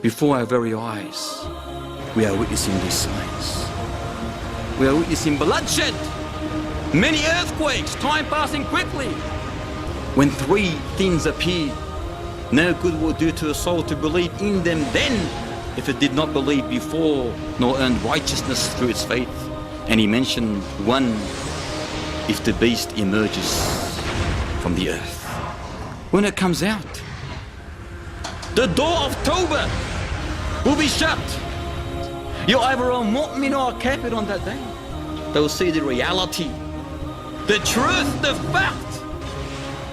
Before our very eyes, we are witnessing these signs. We are witnessing bloodshed, many earthquakes, time passing quickly. When three things appear, no good will do to a soul to believe in them then, if it did not believe before, nor earn righteousness through its faith. And he mentioned one, if the beast emerges from the earth. When it comes out, the door of Tawbah will be shut. You're either a mu'min or a kafir on that day. They will see the reality, the truth, the fact,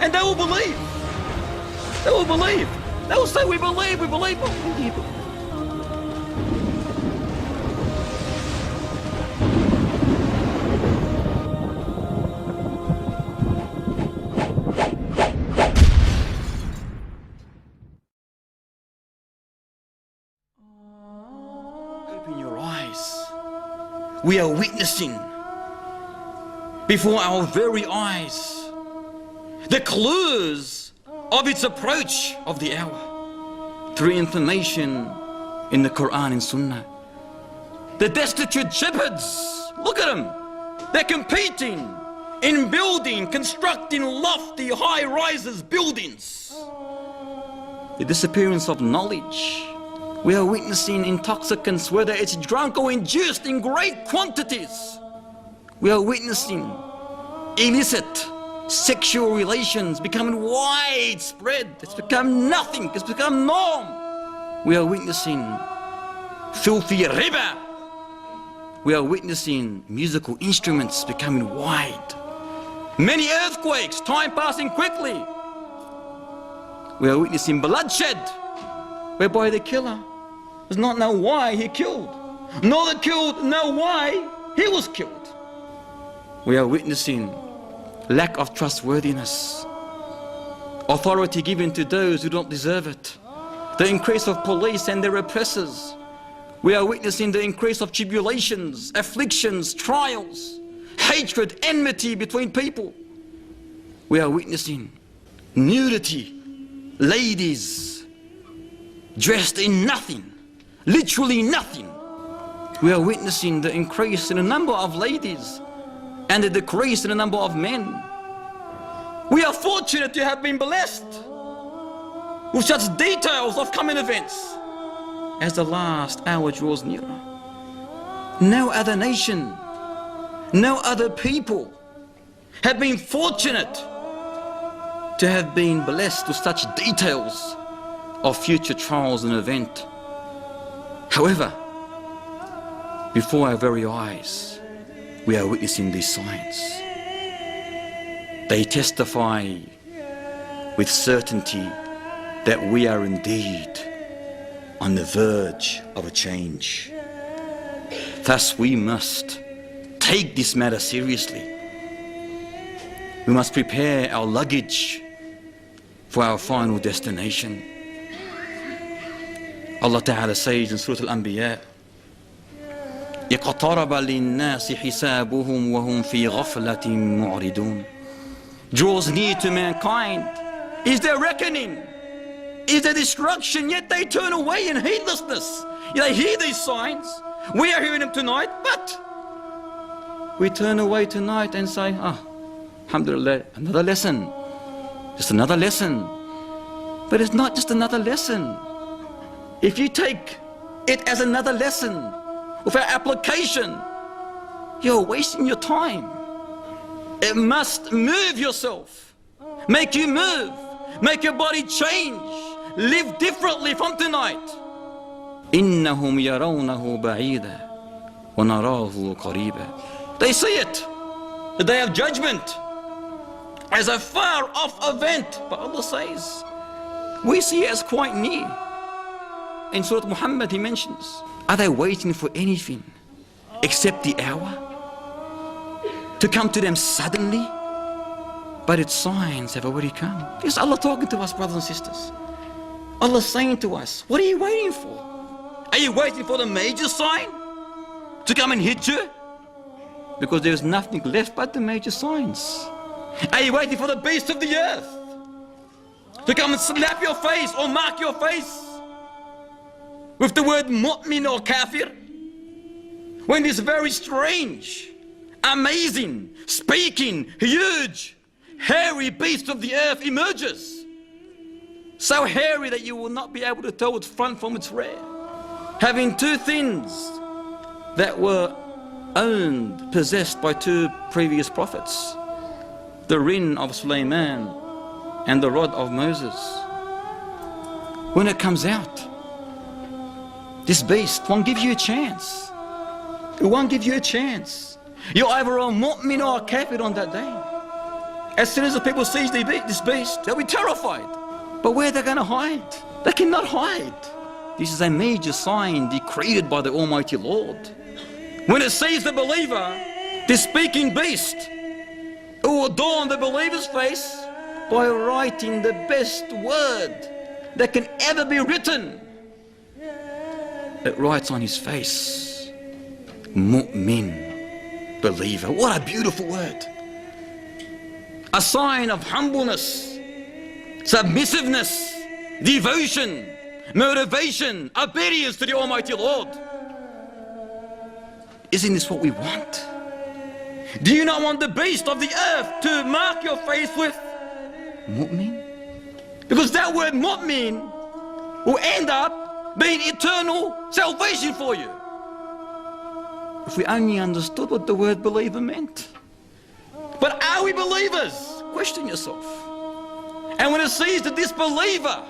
and they will believe. They will believe. They will say, we believe, we believe. Oh, we believe. Open your eyes. We are witnessing before our very eyes the clues of its approach of the hour through information in the Quran and Sunnah. The destitute shepherds, look at them, they're competing in building, constructing lofty high-rises buildings. The disappearance of knowledge. We are witnessing intoxicants, whether it's drunk or induced in great quantities. We are witnessing illicit sexual relations becoming widespread. It's become nothing, it's become norm. We are witnessing filthy riba. We are witnessing musical instruments becoming wide. Many earthquakes, time passing quickly. We are witnessing bloodshed, whereby the killer does not know why he killed, nor the killed know why he was killed. We are witnessing lack of trustworthiness, authority given to those who don't deserve it, the increase of police and their oppressors. We are witnessing the increase of tribulations, afflictions, trials, hatred, enmity between people. We are witnessing nudity, ladies dressed in nothing, literally nothing. We are witnessing the increase in the number of ladies and the decrease in the number of men. We are fortunate to have been blessed with such details of coming events as the last hour draws nearer. No other nation, no other people have been fortunate to have been blessed with such details of future trials and event. However, before our very eyes, we are witnessing these signs. They testify with certainty that we are indeed on the verge of a change. Thus we must take this matter seriously. We must prepare our luggage for our final destination. Allah Ta'ala says in Surah Al-Anbiya, اقترب للناس حسابهم وهم في غفلة معرضون. Draws near to mankind is their reckoning, is their destruction, yet they turn away in heedlessness. They hear these signs, we are hearing them tonight, but we turn away tonight and say, alhamdulillah, another lesson, just another lesson. But it's not just another lesson. If you take it as another lesson without application, you're wasting your time. It must move yourself, make you move, make your body change, live differently from tonight. إِنَّهُمْ يَرَوْنَهُ بَعِيدًا وَنَرَاهُ قَرِيبًا. They see it, the day of judgment, as a far off event. But Allah says, we see it as quite near. In Surah Muhammad he mentions, are they waiting for anything except the hour to come to them suddenly? But its signs have already come. This is Allah talking to us, brothers and sisters. Allah saying to us, what are you waiting for? Are you waiting for the major sign to come and hit you? Because there is nothing left but the major signs. Are you waiting for the beast of the earth to come and slap your face or mark your face? with the word mu'min or kafir, when this very strange, amazing, speaking, huge, hairy beast of the earth emerges? So hairy that you will not be able to tell its front from its rear, having two things that were owned, possessed by two previous prophets, the rin of Sulaiman and the rod of Moses. When it comes out, this beast won't give you a chance. It won't give you a chance. You're either a mu'min or a kafir on that day. As soon as the people see this beast, they'll be terrified. But where are they going to hide? They cannot hide. This is a major sign decreed by the Almighty Lord. When it sees the believer, this speaking beast, it will adorn the believer's face by writing the best word that can ever be written. It writes on his face, mu'min, believer. What a beautiful word. A sign of humbleness, submissiveness, devotion, motivation, obedience to the Almighty Lord. Isn't this what we want? Do you not want the beast of the earth to mark your face with mu'min? Because that word mu'min will end up being eternal salvation for you. If we only understood what the word believer meant. But are we believers? Question yourself. And when it sees the disbeliever,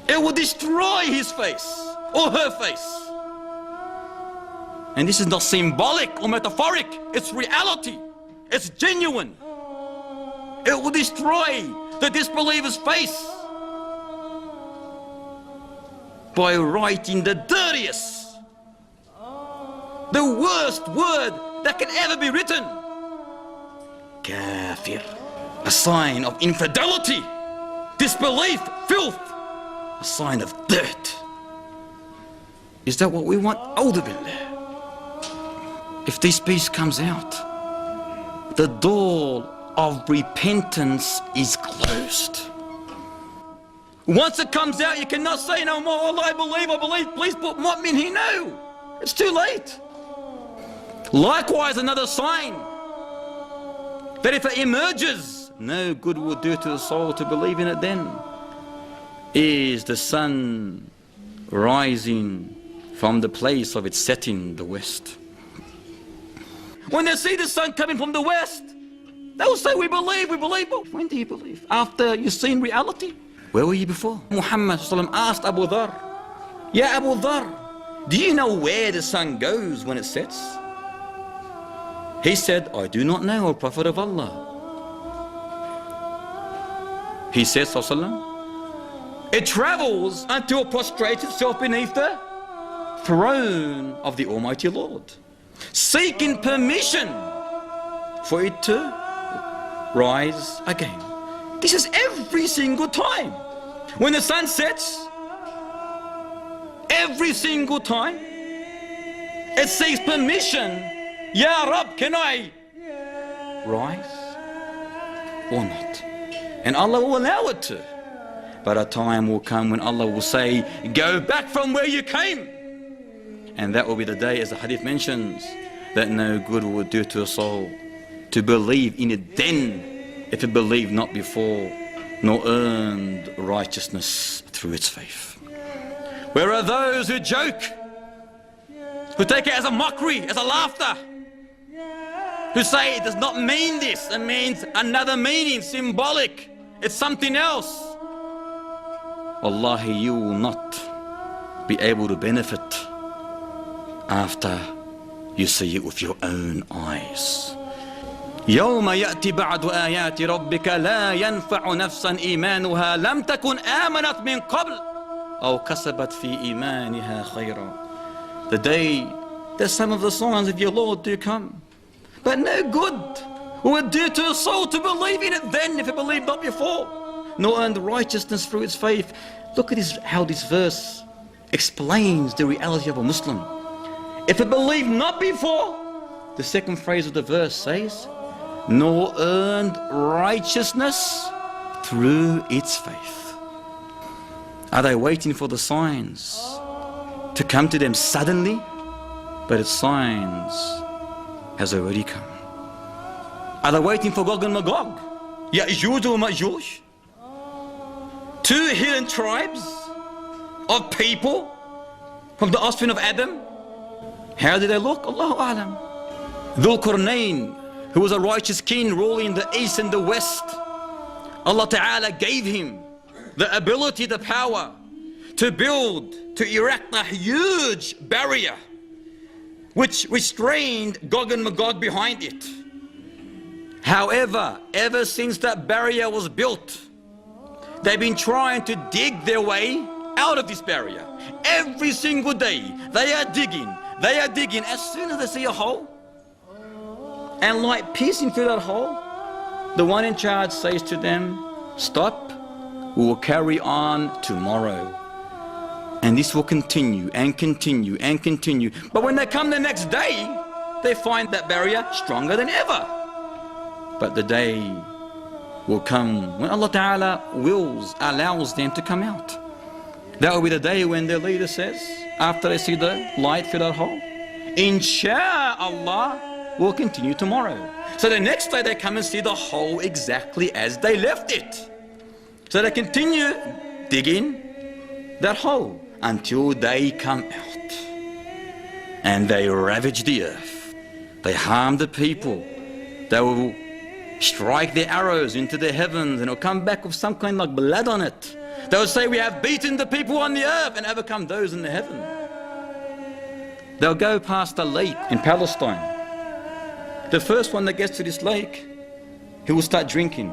it will destroy his face or her face. And this is not symbolic or metaphoric, it's reality, it's genuine. It will destroy the disbeliever's face by writing the dirtiest, the worst word that can ever be written. Kafir, a sign of infidelity, disbelief, filth, a sign of dirt. Is that what we want? A'udhu billah. If this beast comes out, the door of repentance is closed. Once it comes out, you cannot say no more, Allah, I believe, please put mu'min here. No, it's too late. Likewise, another sign that if it emerges, no good will do to the soul to believe in it then, is the sun rising from the place of its setting, the west. When they see the sun coming from the west, they'll say, we believe. But when do you believe? After you've seen reality? Where were you before? Muhammad asked Abu Dhar, Ya Abu Dhar, do you know where the sun goes when it sets? He said, I do not know, O Prophet of Allah. He said, it travels until it prostrates itself beneath the throne of the Almighty Lord, seeking permission for it to rise again. This is every single time. When the sun sets, every single time, it seeks permission. Ya Rab, can I rise or not? And Allah will allow it to. But a time will come when Allah will say, go back from where you came. And that will be the day, as the hadith mentions, that no good will do to a soul to believe in it then, if it believed not before, nor earned righteousness through its faith. Where are those who joke, who take it as a mockery, as a laughter, who say it does not mean this, it means another meaning, symbolic, it's something else. Wallahi, you will not be able to benefit after you see it with your own eyes. يوم يأتي بعد آيات ربك لا ينفع نفسا إيمانها لم تكن آمنت من قبل أو كسبت في إيمانها خيرا. The day that some of the signs of your Lord do come, but no good will do to a soul to believe in it then if it believed not before, nor earned righteousness through its faith. Look at how this verse explains the reality of a Muslim. If it believed not before, the second phrase of the verse says, nor earned righteousness through its faith. Are they waiting for the signs to come to them suddenly, but its signs has already come. Are they waiting for Gog and Magog? Ya'juj or Ma'juj? Two hidden tribes of people from the offspring of Adam. How did they look? Allahu A'lam. Dhul Qarnayn, who was a righteous king ruling the east and the west, Allah Ta'ala gave him the ability, the power to build, to erect a huge barrier which restrained Gog and Magog behind it. However, ever since that barrier was built, they've been trying to dig their way out of this barrier. Every single day, they are digging. As soon as they see a hole, and light piercing through that hole, the one in charge says to them, stop, we will carry on tomorrow. And this will continue and continue and continue. But when they come the next day, they find that barrier stronger than ever. But the day will come when Allah Ta'ala allows them to come out. That will be the day when their leader says, after they see the light through that hole, Insha'Allah, we'll continue tomorrow. So the next day they come and see the hole exactly as they left it. So they continue digging that hole until they come out. And they ravage the earth. They harm the people. They will strike their arrows into the heavens and it'll come back with some kind of like blood on it. They will say, we have beaten the people on the earth and overcome those in the heaven. They'll go past a lake in Palestine. The first one that gets to this lake, he will start drinking.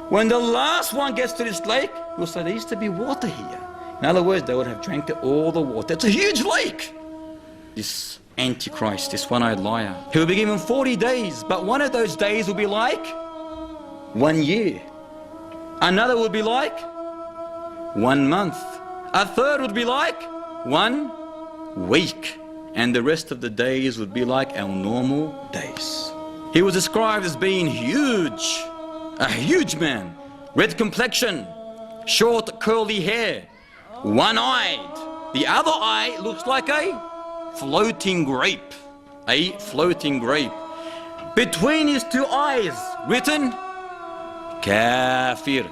When the last one gets to this lake, he will say, there used to be water here. In other words, they would have drank all the water. It's a huge lake. This Antichrist, this one-eyed liar, he will be given 40 days, but one of those days will be like 1 year. Another would be like 1 month. A third would be like 1 week. And the rest of the days would be like our normal days. He was described as being huge, a huge man, red complexion, short curly hair, one-eyed. The other eye looks like a floating grape, Between his two eyes, written, Kafir,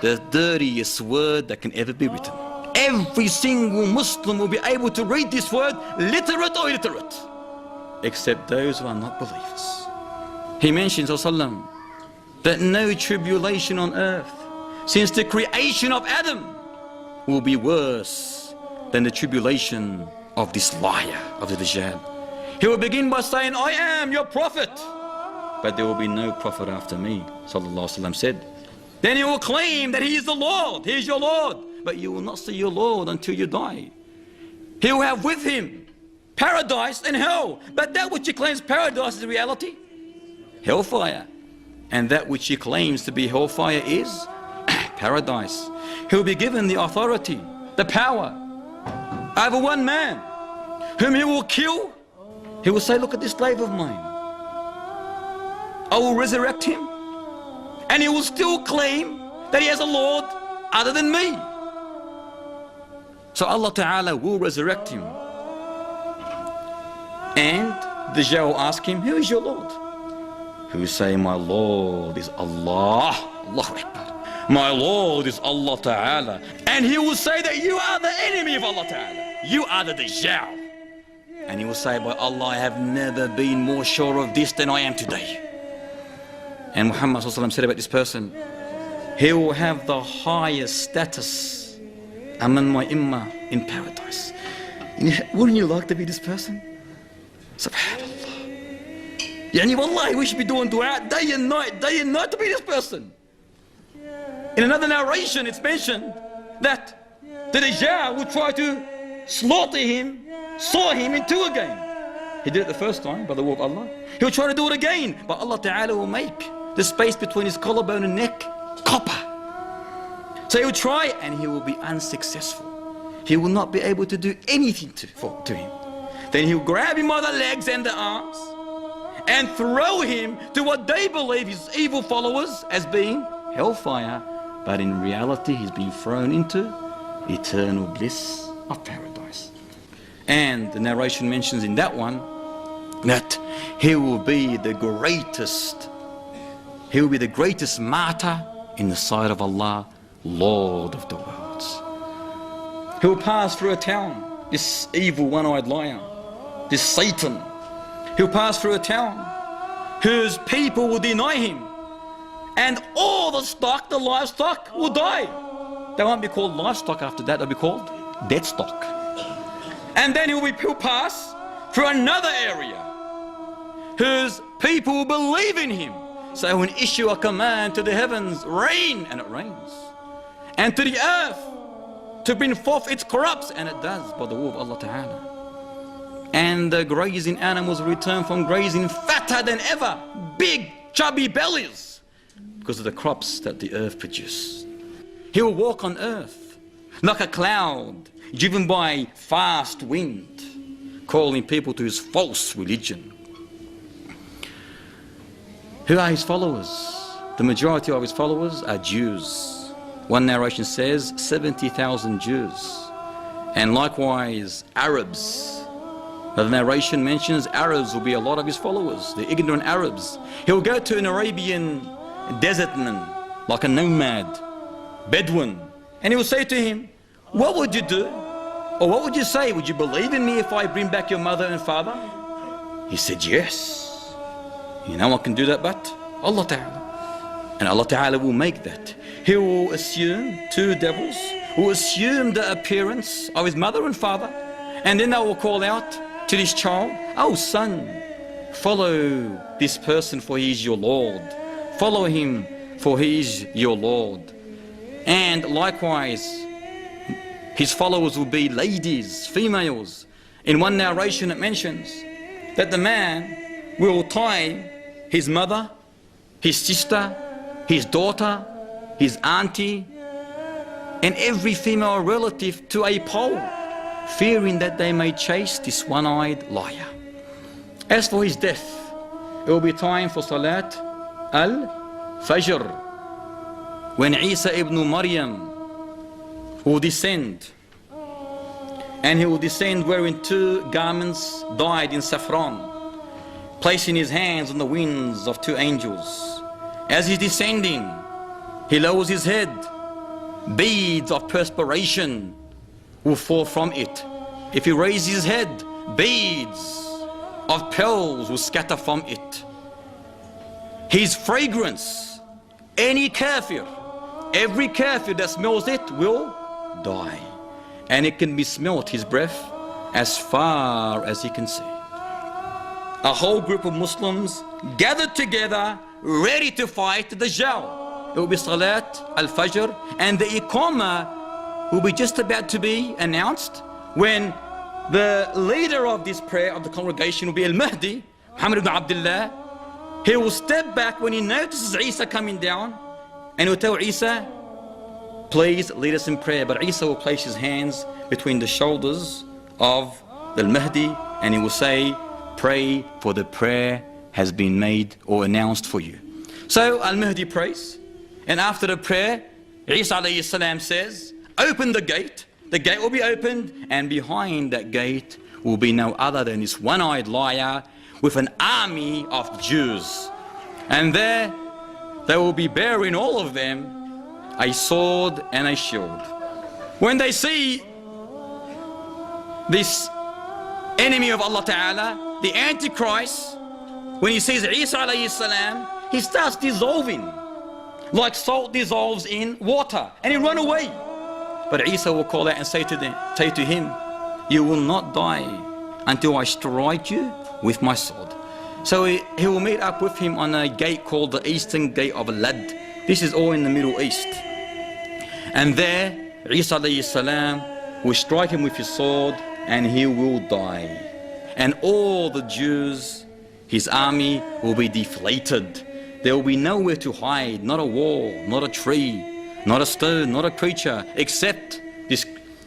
the dirtiest word that can ever be written. Every single Muslim will be able to read this word, literate or illiterate, except those who are not believers. He mentions, Sallallahu, that no tribulation on earth since the creation of Adam will be worse than the tribulation of this liar, of the Dajjal. He will begin by saying, I am your prophet, but there will be no prophet after me, Sallallahu said. Then he will claim that he is the Lord, he is your Lord, but you will not see your Lord until you die. He will have with him paradise and hell, but that which he claims paradise is reality, hellfire. And that which he claims to be hellfire is paradise. He will be given the authority, the power over one man whom he will kill. He will say, look at this slave of mine, I will resurrect him, and he will still claim that he has a Lord other than me. So Allah Ta'ala will resurrect him, and the Dajjal will ask him, who is your Lord? He will say, my Lord is Allah. Allahu Akbar. My Lord is Allah Ta'ala. And he will say that you are the enemy of Allah Ta'ala. You are the Dajjal. And he will say, by Allah, I have never been more sure of this than I am today. And Muhammad said about this person, he will have the highest status among my ummah in paradise. Wouldn't you like to be this person? Subhanallah. Yani wallahi, we should be doing dua day and night to be this person. In another narration, it's mentioned that the Dajjal would try to slaughter him, saw him in two again. He did it the first time by the will of Allah. He'll try to do it again, but Allah Ta'ala will make the space between his collarbone and neck copper. So he'll try and he will be unsuccessful. He will not be able to do anything to him. Then he'll grab him by the legs and the arms and throw him to what they believe his evil followers as being hellfire, but in reality he's been thrown into eternal bliss of paradise. And the narration mentions in that one that he will be the greatest martyr in the sight of Allah, Lord of the worlds. He will pass through a town, this evil one-eyed liar, this Satan. He'll pass through a town whose people will deny him, and all the stock, the livestock, will die. They won't be called livestock after that, they'll be called dead stock. And then he'll pass through another area whose people will believe in him. So he will issue a command to the heavens, rain, and it rains. And to the earth, to bring forth its crops, and it does by the will of Allah Ta'ala. And the grazing animals return from grazing fatter than ever, big chubby bellies, because of the crops that the earth produces. He will walk on earth like a cloud driven by fast wind, calling people to his false religion. Who are his followers? The majority of his followers are Jews. One narration says 70,000 Jews. And likewise Arabs. The narration mentions Arabs will be a lot of his followers, the ignorant Arabs. He'll go to an Arabian desertman, like a nomad, Bedouin, and he will say to him, what would you do? Or what would you say? Would you believe in me if I bring back your mother and father? He said, yes. You know what can do that but Allah Ta'ala. And Allah Ta'ala will make that. He will assume, two devils will assume the appearance of his mother and father, and then they will call out to this child, oh son, follow this person for he is your Lord. Follow him for he is your Lord. And likewise, his followers will be ladies, females. In one narration it mentions that the man will tie his mother, his sister, his daughter, his auntie, and every female relative to a pole, fearing that they may chase this one-eyed liar. As for his death, it will be time for Salat al-Fajr, when Isa ibn Maryam will descend, and he will descend wearing two garments dyed in saffron, placing his hands on the wings of two angels. As he's descending, he lowers his head. Beads of perspiration will fall from it. If he raises his head, beads of pearls will scatter from it. His fragrance, any kafir, every kafir that smells it will die. And it can be smelt, his breath, as far as he can see. A whole group of Muslims gathered together, ready to fight the Dajjal. It will be Salat al-Fajr, and the Iqamah will be just about to be announced, when the leader of this prayer of the congregation will be Al-Mahdi, Muhammad ibn Abdullah. He will step back when he notices Isa coming down, and he will tell Isa, please lead us in prayer. But Isa will place his hands between the shoulders of the Mahdi, and he will say, pray, for the prayer has been made or announced for you. So Al-Mahdi prays, and after the prayer, Isa alayhi salam says, open the gate will be opened, and behind that gate will be no other than this one-eyed liar with an army of Jews. And there they will be bearing, all of them, a sword and a shield. When they see this enemy of Allah Ta'ala, the Antichrist, when he sees Isa alayhi salam, he starts dissolving like salt dissolves in water, and he run away. But Isa will call out and say to him, you will not die until I strike you with my sword. So he will meet up with him on a gate called the Eastern Gate of Lad. This is all in the Middle East. And there, Isa alayhi salam will strike him with his sword, and he will die. And all the Jews, his army, will be deflated. There will be nowhere to hide, not a wall, not a tree, not a stone, not a creature, except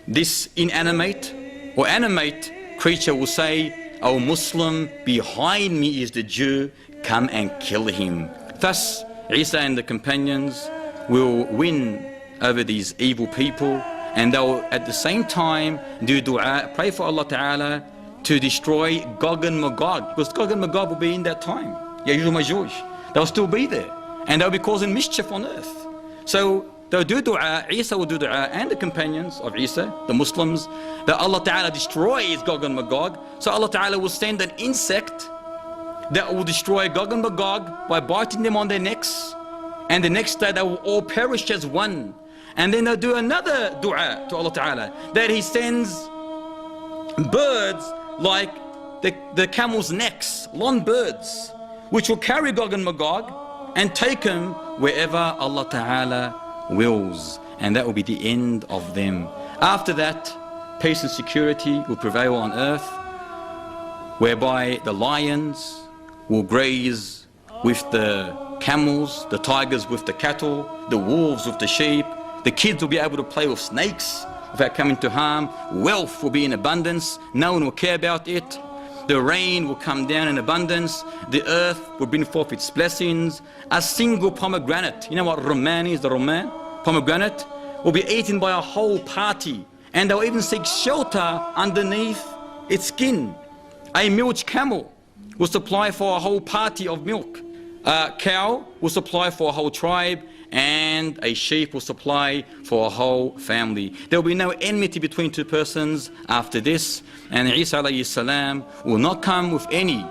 this inanimate or animate creature will say, O Muslim, behind me is the Jew, come and kill him. Thus, Isa and the companions will win over these evil people, and they'll at the same time do dua, pray for Allah Ta'ala to destroy Gog and Magog, because Gog and Magog will be in that time, Yajuj and Majuj. They'll still be there, and they'll be causing mischief on earth. So they'll do dua, Isa will do dua, and the companions of Isa, the Muslims, that Allah Ta'ala destroys Gog and Magog. So Allah Ta'ala will send an insect that will destroy Gog and Magog by biting them on their necks, and the next day they will all perish as one. And then they'll do another dua to Allah Ta'ala, that He sends birds like the camel's necks, long birds, which will carry Gog and Magog and take them wherever Allah Ta'ala wills, and that will be the end of them. After that, peace and security will prevail on earth, whereby the lions will graze with the camels, the tigers with the cattle, the wolves with the sheep. The kids will be able to play with snakes without coming to harm. Wealth will be in abundance, no one will care about it. The rain will come down in abundance. The earth will bring forth its blessings. A single pomegranate, you know what Roman is, the Roman? Pomegranate will be eaten by a whole party, and they'll even seek shelter underneath its skin. A milch camel will supply for a whole party of milk. A cow will supply for a whole tribe, and a sheep will supply for a whole family. There will be no enmity between two persons after this, and Isa alayhi salam will not come with any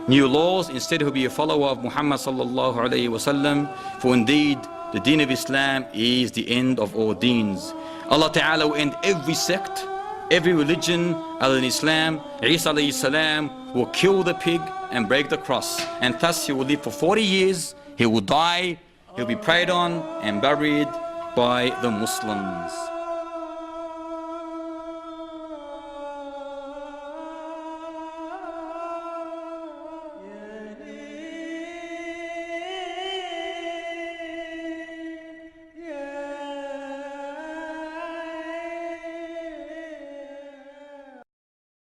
new laws. Instead, he will be a follower of Muhammad sallallahu alayhi wasallam, for indeed the deen of Islam is the end of all deens. Allah Ta'ala will end every sect, every religion other than Islam. Isa alayhi salam will kill the pig and break the cross, and thus he will live for 40 years, he will die, he'll be prayed on and buried by the Muslims.